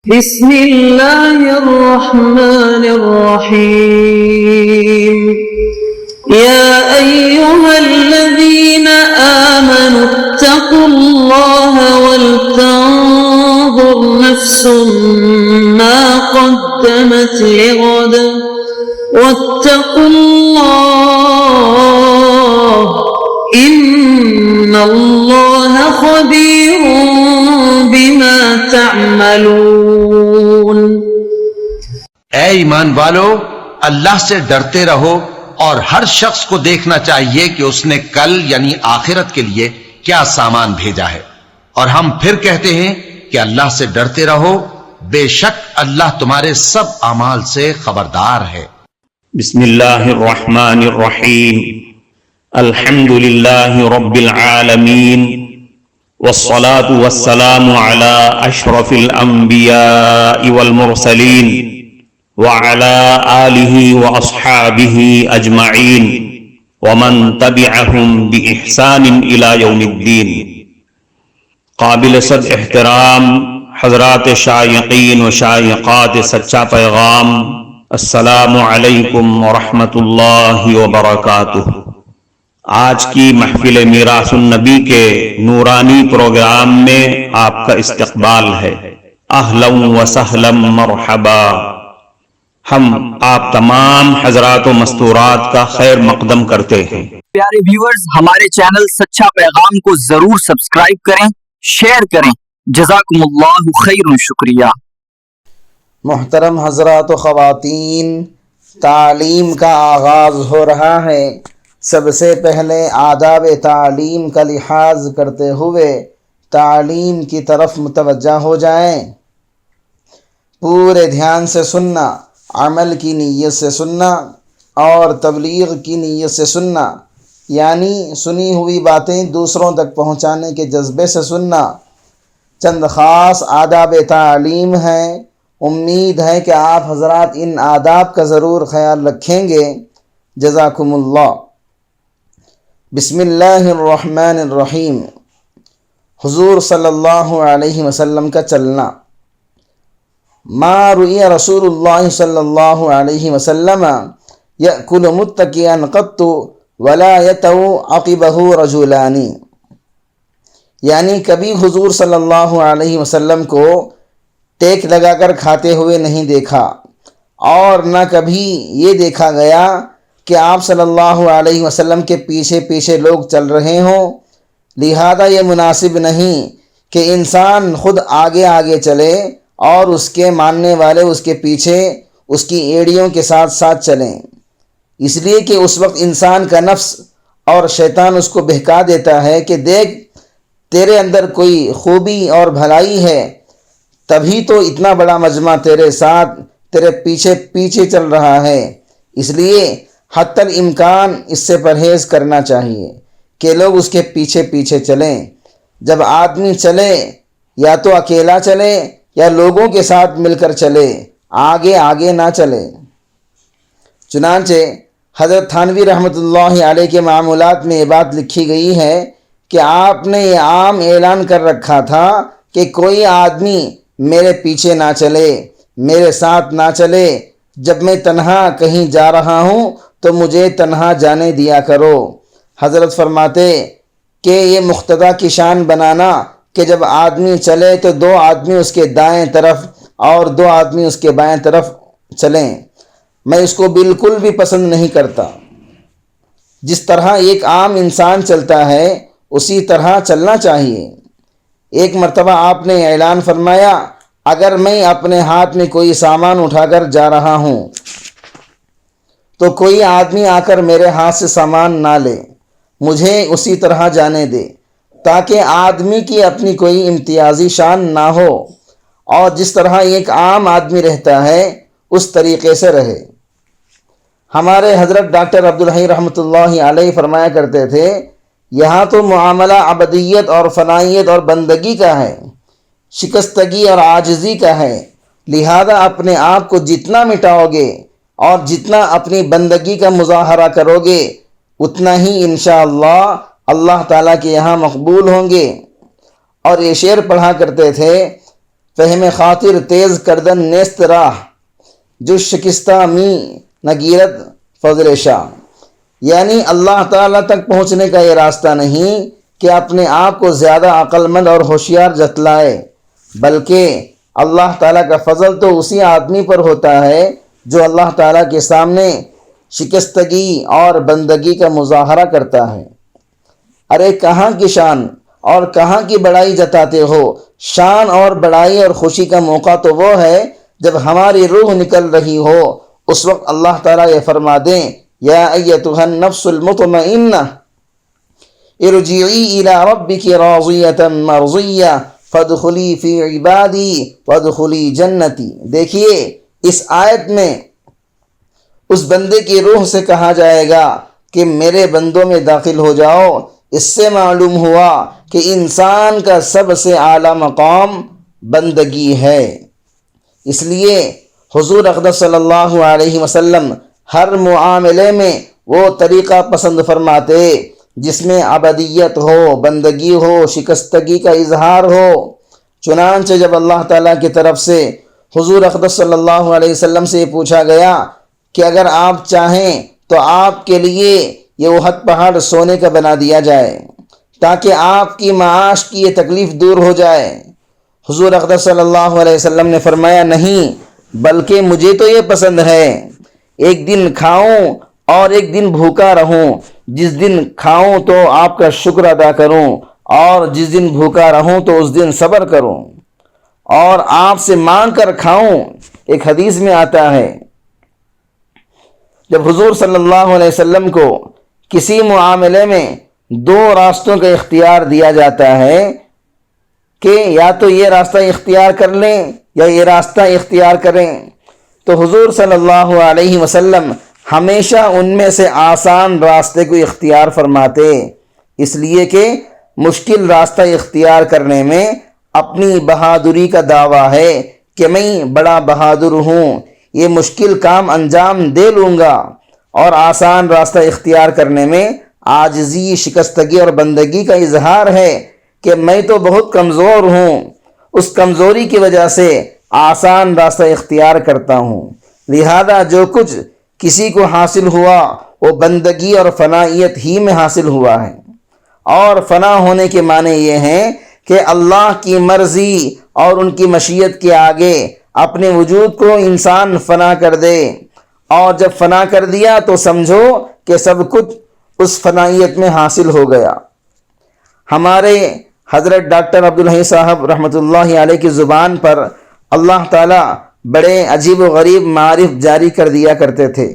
بسم اللہ الرحمن الرحیم یا ایہا الذین آمنوا اتقوا اللہ ولتنظر نفس ما قدمت لغد واتقوا اللہ ان اللہ خبیر بما تعملون۔ اے ایمان والو، اللہ سے ڈرتے رہو اور ہر شخص کو دیکھنا چاہیے کہ اس نے کل یعنی آخرت کے لیے کیا سامان بھیجا ہے، اور ہم پھر کہتے ہیں کہ اللہ سے ڈرتے رہو، بے شک اللہ تمہارے سب اعمال سے خبردار ہے۔ بسم اللہ الرحمن الرحیم، الحمد للہ رب العالمین، والصلاة والسلام على اشرف الانبیاء والمرسلین وعلى آلہ واصحابہ اجمعین ومن تبعہم بإحسان الى یوم الدین۔ قابل صد احترام حضرات شائقین و شائقات سچا پیغام، السلام علیکم ورحمۃ اللہ وبرکاتہ۔ آج کی محفل میراث النبی کے نورانی پروگرام میں آپ کا استقبال ہے۔ اہلا و سہلا مرحبا۔ ہم آپ تمام حضرات و مستورات کا خیر مقدم کرتے ہیں۔ پیارے ویورز، ہمارے چینل سچا پیغام کو ضرور سبسکرائب کریں، شیئر کریں۔ جزاکم اللہ خیر، شکریہ۔ محترم حضرات و خواتین، تعلیم کا آغاز ہو رہا ہے۔ سب سے پہلے آداب تعلیم کا لحاظ کرتے ہوئے تعلیم کی طرف متوجہ ہو جائیں۔ پورے دھیان سے سننا، عمل کی نیت سے سننا اور تبلیغ کی نیت سے سننا، یعنی سنی ہوئی باتیں دوسروں تک پہنچانے کے جذبے سے سننا۔ چند خاص آداب تعلیم ہیں، امید ہے کہ آپ حضرات ان آداب کا ضرور خیال رکھیں گے۔ جزاکم اللہ۔ بسم اللہ الرحمن الرحیم۔ حضور صلی اللہ علیہ وسلم کا چلنا۔ ما رؤی رسول اللہ صلی اللہ علیہ وسلم یأکل متکئا قط ولا یتو عقبہ رجلان، یعنی کبھی حضور صلی اللہ علیہ وسلم کو ٹیک لگا کر کھاتے ہوئے نہیں دیکھا، اور نہ کبھی یہ دیکھا گیا کہ آپ صلی اللہ علیہ وسلم کے پیچھے پیچھے لوگ چل رہے ہوں۔ لہذا یہ مناسب نہیں کہ انسان خود آگے آگے چلے اور اس کے ماننے والے اس کے پیچھے اس کی ایڑیوں کے ساتھ ساتھ چلیں، اس لیے کہ اس وقت انسان کا نفس اور شیطان اس کو بہکا دیتا ہے کہ دیکھ تیرے اندر کوئی خوبی اور بھلائی ہے، تبھی تو اتنا بڑا مجمع تیرے ساتھ تیرے پیچھے پیچھے چل رہا ہے۔ اس لیے حتی الامکان اس سے پرہیز کرنا چاہیے کہ لوگ اس کے پیچھے پیچھے چلیں۔ جب آدمی چلے یا تو اکیلا چلے یا لوگوں کے ساتھ مل کر چلے، آگے آگے نہ چلے۔ چنانچہ حضرت تھانوی رحمۃ اللہ علیہ کے معمولات میں یہ بات لکھی گئی ہے کہ آپ نے یہ عام اعلان کر رکھا تھا کہ کوئی آدمی میرے پیچھے نہ چلے، میرے ساتھ نہ چلے۔ جب میں تنہا کہیں جا رہا ہوں تو مجھے تنہا جانے دیا کرو۔ حضرت فرماتے کہ یہ مقتدیٰ کی شان بنانا کہ جب آدمی چلے تو دو آدمی اس کے دائیں طرف اور دو آدمی اس کے بائیں طرف چلیں، میں اس کو بالکل بھی پسند نہیں کرتا۔ جس طرح ایک عام انسان چلتا ہے اسی طرح چلنا چاہیے۔ ایک مرتبہ آپ نے اعلان فرمایا، اگر میں اپنے ہاتھ میں کوئی سامان اٹھا کر جا رہا ہوں تو کوئی آدمی آ کر میرے ہاتھ سے سامان نہ لے، مجھے اسی طرح جانے دے، تاکہ آدمی کی اپنی کوئی امتیازی شان نہ ہو، اور جس طرح ایک عام آدمی رہتا ہے اس طریقے سے رہے۔ ہمارے حضرت ڈاکٹر عبدالحی رحمۃ اللہ علیہ فرمایا کرتے تھے، یہاں تو معاملہ عبدیت اور فنائیت اور بندگی کا ہے، شکستگی اور عاجزی کا ہے، لہذا اپنے آپ کو جتنا مٹاؤ گے اور جتنا اپنی بندگی کا مظاہرہ کرو گے اتنا ہی انشاءاللہ اللہ تعالیٰ کے یہاں مقبول ہوں گے۔ اور یہ شعر پڑھا کرتے تھے، فہم خاطر تیز کردن نیست راہ، جو شکستہ می نگیرت فضل شاہ، یعنی اللہ تعالیٰ تک پہنچنے کا یہ راستہ نہیں کہ اپنے آپ کو زیادہ عقل مند اور ہوشیار جتلائے، بلکہ اللہ تعالیٰ کا فضل تو اسی آدمی پر ہوتا ہے جو اللہ تعالیٰ کے سامنے شکستگی اور بندگی کا مظاہرہ کرتا ہے۔ ارے کہاں کی شان اور کہاں کی بڑائی جتاتے ہو؟ شان اور بڑائی اور خوشی کا موقع تو وہ ہے جب ہماری روح نکل رہی ہو، اس وقت اللہ تعالیٰ یہ فرما دیں یا ایتھا النفس المطمئنہ ارجعی الی ربک راضیۃ مرضیہ فادخلی فی عبادی وادخلی جنتی۔ دیکھیے اس آیت میں اس بندے کی روح سے کہا جائے گا کہ میرے بندوں میں داخل ہو جاؤ۔ اس سے معلوم ہوا کہ انسان کا سب سے اعلیٰ مقام بندگی ہے۔ اس لیے حضور اقدس صلی اللہ علیہ وسلم ہر معاملے میں وہ طریقہ پسند فرماتے جس میں عبدیت ہو، بندگی ہو، شکستگی کا اظہار ہو۔ چنانچہ جب اللہ تعالیٰ کی طرف سے حضور اقدس صلی اللہ علیہ وسلم سے پوچھا گیا کہ اگر آپ چاہیں تو آپ کے لیے یہ احد پہاڑ سونے کا بنا دیا جائے تاکہ آپ کی معاش کی یہ تکلیف دور ہو جائے، حضور اقدس صلی اللہ علیہ وسلم نے فرمایا نہیں، بلکہ مجھے تو یہ پسند ہے ایک دن کھاؤں اور ایک دن بھوکا رہوں، جس دن کھاؤں تو آپ کا شکر ادا کروں اور جس دن بھوکا رہوں تو اس دن صبر کروں اور آپ سے مانگ کر کھاؤں۔ ایک حدیث میں آتا ہے جب حضور صلی اللہ علیہ وسلم کو کسی معاملے میں دو راستوں کا اختیار دیا جاتا ہے کہ یا تو یہ راستہ اختیار کر لیں یا یہ راستہ اختیار کریں، تو حضور صلی اللہ علیہ وسلم ہمیشہ ان میں سے آسان راستے کو اختیار فرماتے، اس لیے کہ مشکل راستہ اختیار کرنے میں اپنی بہادری کا دعویٰ ہے کہ میں بڑا بہادر ہوں، یہ مشکل کام انجام دے لوں گا، اور آسان راستہ اختیار کرنے میں عاجزی، شکستگی اور بندگی کا اظہار ہے کہ میں تو بہت کمزور ہوں، اس کمزوری کی وجہ سے آسان راستہ اختیار کرتا ہوں، لہذا جو کچھ کسی کو حاصل ہوا وہ بندگی اور فنائیت ہی میں حاصل ہوا ہے۔ اور فنا ہونے کے معنی یہ ہیں کہ اللہ کی مرضی اور ان کی مشیت کے آگے اپنے وجود کو انسان فنا کر دے، اور جب فنا کر دیا تو سمجھو کہ سب کچھ اس فنائیت میں حاصل ہو گیا۔ ہمارے حضرت ڈاکٹر عبدالحی صاحب رحمۃ اللہ علیہ کی زبان پر اللہ تعالیٰ بڑے عجیب و غریب معارف جاری کر دیا کرتے تھے۔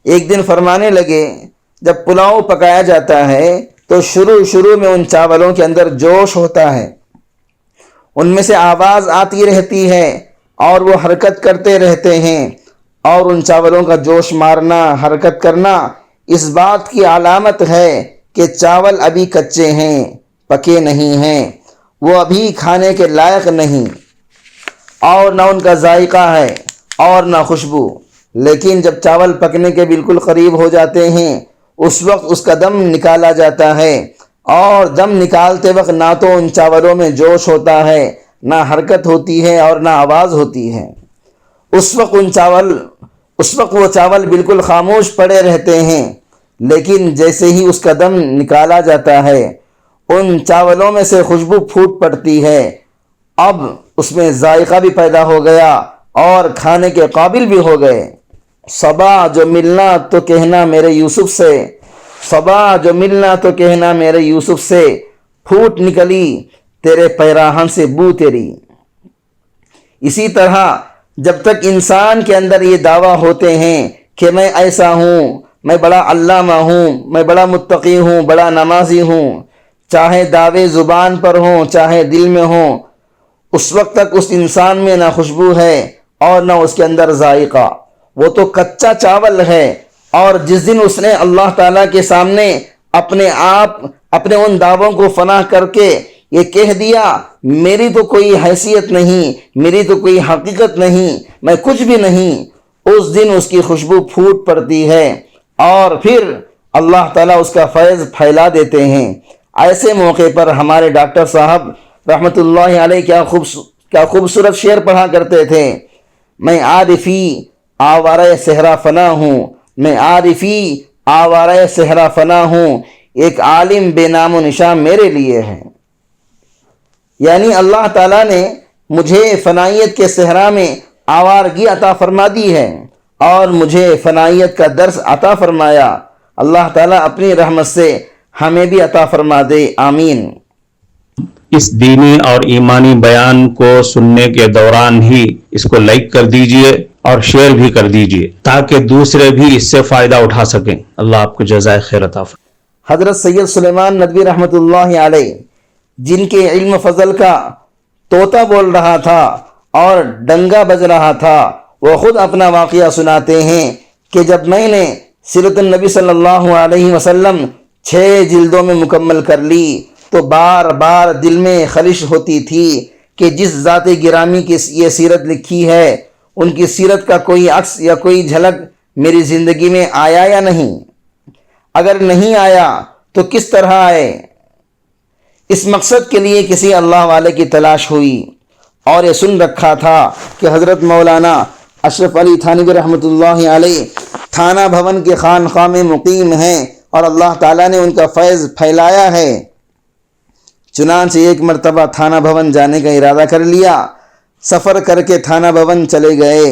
ایک دن فرمانے لگے جب پلاؤ پکایا جاتا ہے تو شروع میں ان چاولوں کے اندر جوش ہوتا ہے، ان میں سے آواز آتی رہتی ہے اور وہ حرکت کرتے رہتے ہیں، اور ان چاولوں کا جوش مارنا، حرکت کرنا اس بات کی علامت ہے کہ چاول ابھی کچے ہیں، پکے نہیں ہیں، وہ ابھی کھانے کے لائق نہیں، اور نہ ان کا ذائقہ ہے اور نہ خوشبو۔ لیکن جب چاول پکنے کے بالکل قریب ہو جاتے ہیں اس وقت اس کا دم نکالا جاتا ہے، اور دم نکالتے وقت نہ تو ان چاولوں میں جوش ہوتا ہے، نہ حرکت ہوتی ہے اور نہ آواز ہوتی ہے۔ اس وقت وہ چاول بالکل خاموش پڑے رہتے ہیں، لیکن جیسے ہی اس کا دم نکالا جاتا ہے ان چاولوں میں سے خوشبو پھوٹ پڑتی ہے، اب اس میں ذائقہ بھی پیدا ہو گیا اور کھانے کے قابل بھی ہو گئے۔ صبا جو ملنا تو کہنا میرے یوسف سے، صبا جو ملنا تو کہنا میرے یوسف سے، پھوٹ نکلی تیرے پیراہن سے بو تیری۔ اسی طرح جب تک انسان کے اندر یہ دعویٰ ہوتے ہیں کہ میں ایسا ہوں، میں بڑا علامہ ہوں، میں بڑا متقی ہوں، بڑا نمازی ہوں، چاہے دعوے زبان پر ہوں چاہے دل میں ہوں، اس وقت تک اس انسان میں نہ خوشبو ہے اور نہ اس کے اندر ذائقہ، وہ تو کچا چاول ہے۔ اور جس دن اس نے اللہ تعالیٰ کے سامنے اپنے ان دعووں کو فنا کر کے یہ کہہ دیا میری تو کوئی حیثیت نہیں، میری تو کوئی حقیقت نہیں، میں کچھ بھی نہیں، اس دن اس کی خوشبو پھوٹ پڑتی ہے اور پھر اللہ تعالیٰ اس کا فیض پھیلا دیتے ہیں۔ ایسے موقع پر ہمارے ڈاکٹر صاحب رحمۃ اللہ علیہ کیا کیا خوبصورت شعر پڑھا کرتے تھے، میں عارفی آوارہ صحرا فنا ہوں، میں عارفی آوارہ صحرا فنا ہوں، ایک عالم بے نام و نشان میرے لیے ہے۔ یعنی اللہ تعالیٰ نے مجھے فنائیت کے صحرا میں آوارگی عطا فرما دی ہے اور مجھے فنائیت کا درس عطا فرمایا۔ اللہ تعالیٰ اپنی رحمت سے ہمیں بھی عطا فرما دے، آمین۔ اس دینی اور ایمانی بیان کو سننے کے دوران ہی اس کو لائک کر دیجئے اور شیئر بھی کر دیجئے تاکہ دوسرے بھی اس سے فائدہ اٹھا سکیں۔ اللہ آپ کو جزائے خیر عطا فرمائے۔ حضرت سید سلیمان ندوی رحمۃ اللہ علیہ، جن کے علم فضل کا طوطا بول رہا تھا اور ڈنگا بج رہا تھا، وہ خود اپنا واقعہ سناتے ہیں کہ جب میں نے سیرت النبی صلی اللہ علیہ وسلم 6 جلدوں میں مکمل کر لی تو بار بار دل میں خلش ہوتی تھی کہ جس ذات گرامی کی یہ سیرت لکھی ہے ان کی سیرت کا کوئی عکس یا کوئی جھلک میری زندگی میں آیا یا نہیں، اگر نہیں آیا تو کس طرح آئے۔ اس مقصد کے لیے کسی اللہ والے کی تلاش ہوئی اور یہ سن رکھا تھا کہ حضرت مولانا اشرف علی تھانوی رحمۃ اللہ علیہ تھانہ بھون کے خانقاہ میں مقیم ہیں اور اللہ تعالیٰ نے ان کا فیض پھیلایا ہے۔ چنانچہ ایک مرتبہ تھانہ بھون جانے کا ارادہ کر لیا، سفر کر کے تھانہ بھون چلے گئے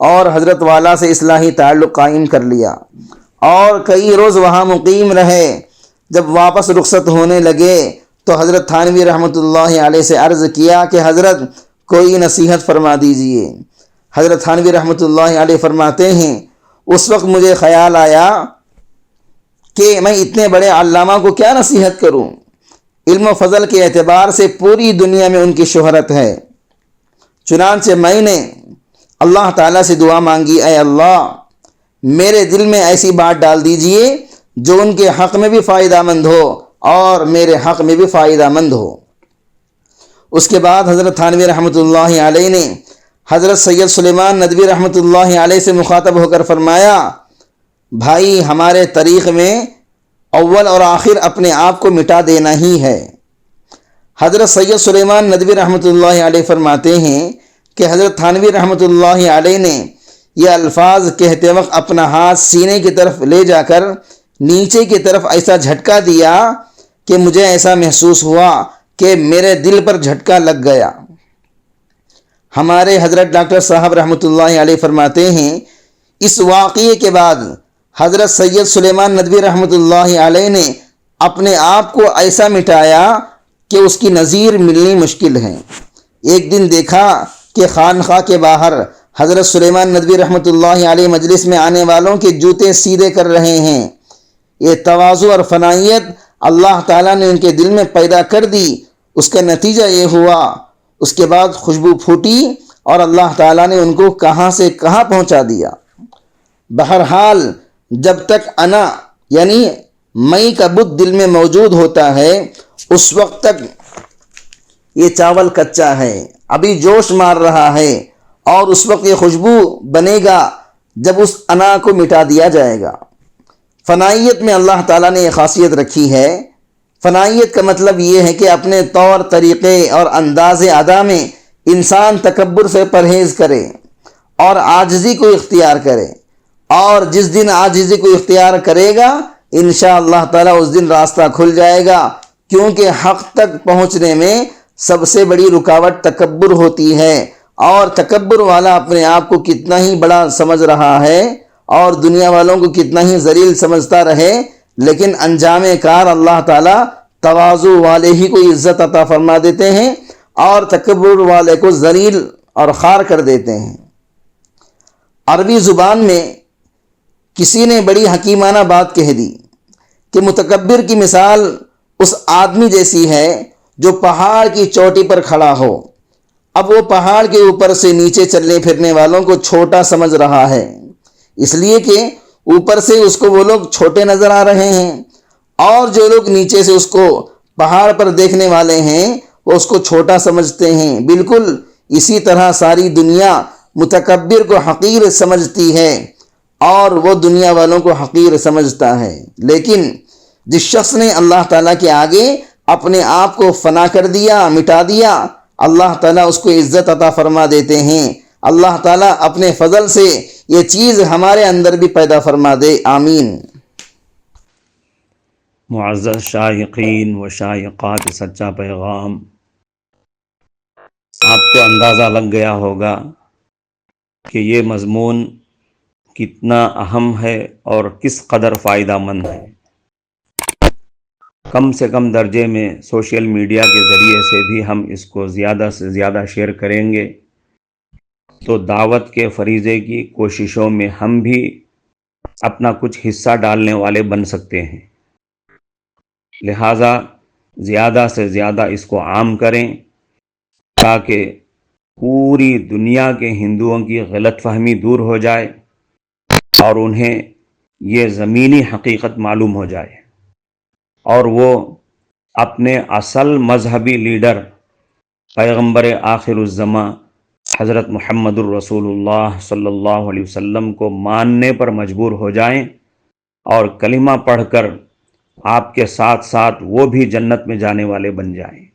اور حضرت والا سے اصلاحی تعلق قائم کر لیا اور کئی روز وہاں مقیم رہے۔ جب واپس رخصت ہونے لگے تو حضرت تھانوی رحمۃ اللہ علیہ سے عرض کیا کہ حضرت کوئی نصیحت فرما دیجئے۔ حضرت تھانوی رحمۃ اللہ علیہ فرماتے ہیں، اس وقت مجھے خیال آیا کہ میں اتنے بڑے علامہ کو کیا نصیحت کروں، علم و فضل کے اعتبار سے پوری دنیا میں ان کی شہرت ہے۔ چنانچہ میں نے اللہ تعالیٰ سے دعا مانگی، اے اللہ میرے دل میں ایسی بات ڈال دیجئے جو ان کے حق میں بھی فائدہ مند ہو اور میرے حق میں بھی فائدہ مند ہو۔ اس کے بعد حضرت تھانوی رحمۃ اللہ علیہ نے حضرت سید سلیمان ندوی رحمۃ اللہ علیہ سے مخاطب ہو کر فرمایا، بھائی ہمارے طریق میں اول اور آخر اپنے آپ کو مٹا دینا ہی ہے۔ حضرت سید سلیمان ندوی رحمۃ اللہ علیہ فرماتے ہیں کہ حضرت تھانوی رحمۃ اللہ علیہ نے یہ الفاظ کہتے وقت اپنا ہاتھ سینے کی طرف لے جا کر نیچے کی طرف ایسا جھٹکا دیا کہ مجھے ایسا محسوس ہوا کہ میرے دل پر جھٹکا لگ گیا۔ ہمارے حضرت ڈاکٹر صاحب رحمۃ اللہ علیہ فرماتے ہیں، اس واقعے کے بعد حضرت سید سلیمان ندوی رحمۃ اللہ علیہ نے اپنے آپ کو ایسا مٹایا کہ اس کی نظیر ملنی مشکل ہے۔ ایک دن دیکھا کہ خانقاہ کے باہر حضرت سلیمان ندوی رحمۃ اللہ علیہ مجلس میں آنے والوں کے جوتے سیدھے کر رہے ہیں۔ یہ تواضع اور فنائیت اللہ تعالیٰ نے ان کے دل میں پیدا کر دی۔ اس کا نتیجہ یہ ہوا، اس کے بعد خوشبو پھوٹی اور اللہ تعالیٰ نے ان کو کہاں سے کہاں پہنچا دیا۔ بہرحال جب تک انا یعنی میں کا بت دل میں موجود ہوتا ہے اس وقت تک یہ چاول کچا ہے، ابھی جوش مار رہا ہے، اور اس وقت یہ خوشبو بنے گا جب اس انا کو مٹا دیا جائے گا۔ فنائیت میں اللہ تعالیٰ نے یہ خاصیت رکھی ہے۔ فنائیت کا مطلب یہ ہے کہ اپنے طور طریقے اور انداز ادا میں انسان تکبر سے پرہیز کرے اور عاجزی کو اختیار کرے، اور جس دن عاجزی کو اختیار کرے گا انشاءاللہ تعالیٰ اس دن راستہ کھل جائے گا، کیونکہ حق تک پہنچنے میں سب سے بڑی رکاوٹ تکبر ہوتی ہے، اور تکبر والا اپنے آپ کو کتنا ہی بڑا سمجھ رہا ہے اور دنیا والوں کو کتنا ہی ذلیل سمجھتا رہے، لیکن انجام کار اللہ تعالیٰ تواضع والے ہی کو عزت عطا فرما دیتے ہیں اور تکبر والے کو ذلیل اور خوار کر دیتے ہیں۔ عربی زبان میں کسی نے بڑی حکیمانہ بات کہہ دی کہ متکبر کی مثال اس آدمی جیسی ہے جو پہاڑ کی چوٹی پر کھڑا ہو، اب وہ پہاڑ کے اوپر سے نیچے چلنے پھرنے والوں کو چھوٹا سمجھ رہا ہے، اس لیے کہ اوپر سے اس کو وہ لوگ چھوٹے نظر آ رہے ہیں، اور جو لوگ نیچے سے اس کو پہاڑ پر دیکھنے والے ہیں وہ اس کو چھوٹا سمجھتے ہیں۔ بالکل اسی طرح ساری دنیا متکبر کو حقیر سمجھتی ہے اور وہ دنیا والوں کو حقیر سمجھتا ہے، لیکن جس شخص نے اللہ تعالیٰ کے آگے اپنے آپ کو فنا کر دیا، مٹا دیا، اللہ تعالیٰ اس کو عزت عطا فرما دیتے ہیں۔ اللہ تعالیٰ اپنے فضل سے یہ چیز ہمارے اندر بھی پیدا فرما دے، آمین۔ معزز شائقین و شائقات سچا پیغام، آپ کو اندازہ لگ گیا ہوگا کہ یہ مضمون کتنا اہم ہے اور کس قدر فائدہ مند ہے۔ کم سے کم درجے میں سوشل میڈیا کے ذریعے سے بھی ہم اس کو زیادہ سے زیادہ شیئر کریں گے تو دعوت کے فریضے کی کوششوں میں ہم بھی اپنا کچھ حصہ ڈالنے والے بن سکتے ہیں۔ لہٰذا زیادہ سے زیادہ اس کو عام کریں تاکہ پوری دنیا کے ہندوؤں کی غلط فہمی دور ہو جائے اور انہیں یہ زمینی حقیقت معلوم ہو جائے اور وہ اپنے اصل مذہبی لیڈر پیغمبر آخر الزماں حضرت محمد الرسول اللہ صلی اللہ علیہ وسلم کو ماننے پر مجبور ہو جائیں اور کلمہ پڑھ کر آپ کے ساتھ ساتھ وہ بھی جنت میں جانے والے بن جائیں۔